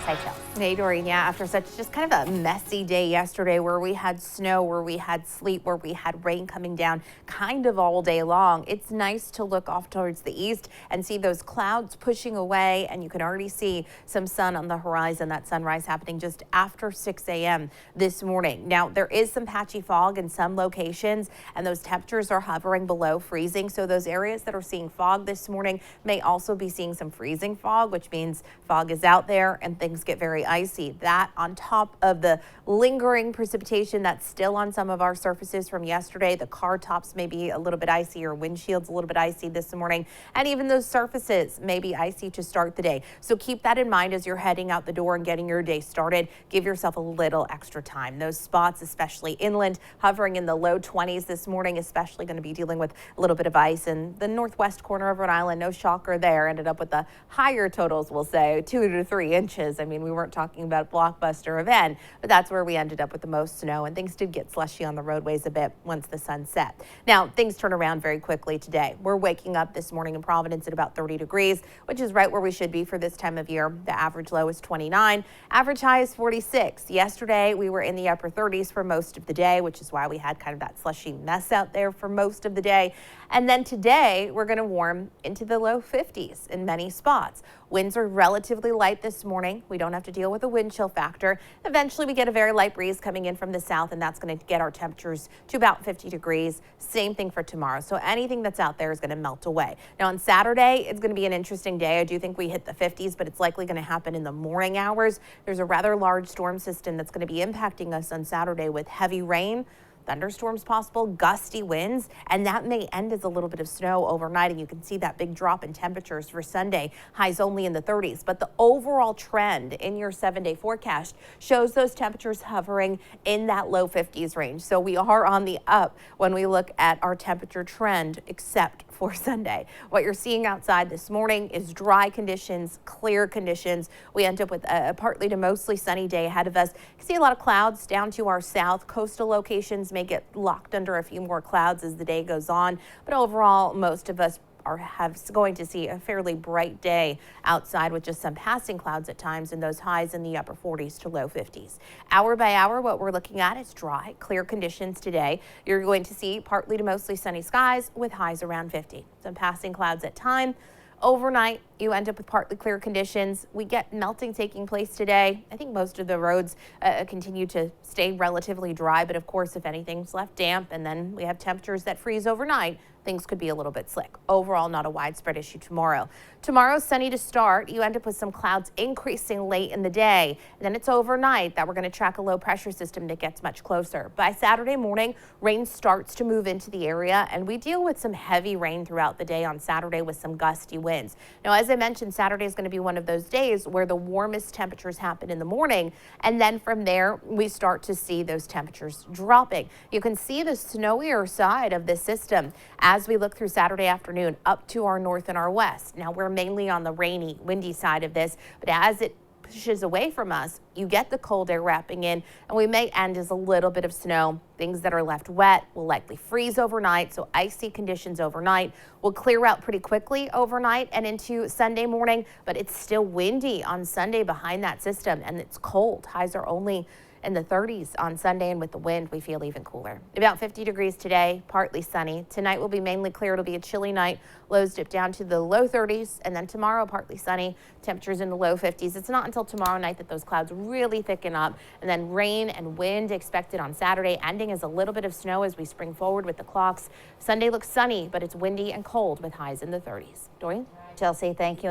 Hi, Chelsea. Hey, Doreen. Yeah, after such just kind of a messy day yesterday where we had snow, where we had sleet, where we had rain coming down kind of all day long, it's nice to look off towards the east and see those clouds pushing away. And you can already see some sun on the horizon. That sunrise happening just after 6 a.m. this morning. Now, there is some patchy fog in some locations, and those temperatures are hovering below freezing. So those areas that are seeing fog this morning may also be seeing some freezing fog, which means fog is out there and things get very icy. That on top of the lingering precipitation that's still on some of our surfaces from yesterday. The car tops may be a little bit icy, or windshields a little bit icy this morning, and even those surfaces may be icy to start the day. So keep that in mind as you're heading out the door and getting your day started. Give yourself a little extra time. Those spots, especially inland, hovering in the low 20s this morning, especially going to be dealing with a little bit of ice in the northwest corner of Rhode Island. No shocker there. Ended up with the higher totals, we'll say 2 to 3 inches. I mean, we weren't talking about a blockbuster event, but that's where we ended up with the most snow, and things did get slushy on the roadways a bit once the sun set. Now, things turn around very quickly today. We're waking up this morning in Providence at about 30 degrees, which is right where we should be for this time of year. The average low is 29, average high is 46. Yesterday, we were in the upper 30s for most of the day, which is why we had kind of that slushy mess out there for most of the day. And then today, we're going to warm into the low 50s in many spots. Winds are relatively light this morning. We don't have to deal with a wind chill factor. Eventually, we get a very light breeze coming in from the south, and that's going to get our temperatures to about 50 degrees. Same thing for tomorrow. So anything that's out there is going to melt away. Now, on Saturday, it's going to be an interesting day. I do think we hit the 50s, but it's likely going to happen in the morning hours. There's a rather large storm system that's going to be impacting us on Saturday with heavy rain, thunderstorms possible, gusty winds, and that may end as a little bit of snow overnight. And you can see that big drop in temperatures for Sunday, highs only in the 30s. But the overall trend in your 7-day forecast shows those temperatures hovering in that low 50s range. So we are on the up when we look at our temperature trend, except for Sunday. What you're seeing outside this morning is dry conditions, clear conditions. We end up with a partly to mostly sunny day ahead of us. You can see a lot of clouds down to our south. Coastal locations may get locked under a few more clouds as the day goes on, but overall, most of us are going to see a fairly bright day outside with just some passing clouds at times, and those highs in the upper 40s to low 50s. Hour by hour, what we're looking at is dry, clear conditions today. You're going to see partly to mostly sunny skies with highs around 50. Some passing clouds at time. Overnight, you end up with partly clear conditions. We get melting taking place today. I think most of the roads continue to stay relatively dry, but of course, if anything's left damp and then we have temperatures that freeze overnight, things could be a little bit slick. Overall, not a widespread issue tomorrow. Tomorrow, sunny to start. You end up with some clouds increasing late in the day. And then it's overnight that we're going to track a low pressure system that gets much closer. By Saturday morning, rain starts to move into the area, and we deal with some heavy rain throughout the day on Saturday with some gusty winds. Now, as I mentioned, Saturday is going to be one of those days where the warmest temperatures happen in the morning, and then from there, we start to see those temperatures dropping. You can see the snowier side of this system as we look through Saturday afternoon up to our north and our west. Now, we're mainly on the rainy, windy side of this, but as it pushes away from us, you get the cold air wrapping in, and we may end as a little bit of snow. Things that are left wet will likely freeze overnight, so icy conditions overnight will clear out pretty quickly overnight and into Sunday morning, but it's still windy on Sunday behind that system, and it's cold. Highs are only in the 30s on Sunday, and with the wind, we feel even cooler. About 50 degrees today, partly sunny. Tonight will be mainly clear. It'll be a chilly night. Lows dip down to the low 30s, and then tomorrow, partly sunny. Temperatures in the low 50s. It's not until tomorrow night that those clouds really thicken up, and then rain and wind expected on Saturday, ending as a little bit of snow as we spring forward with the clocks. Sunday looks sunny, but it's windy and cold with highs in the 30s. Doreen? Chelsea, thank you.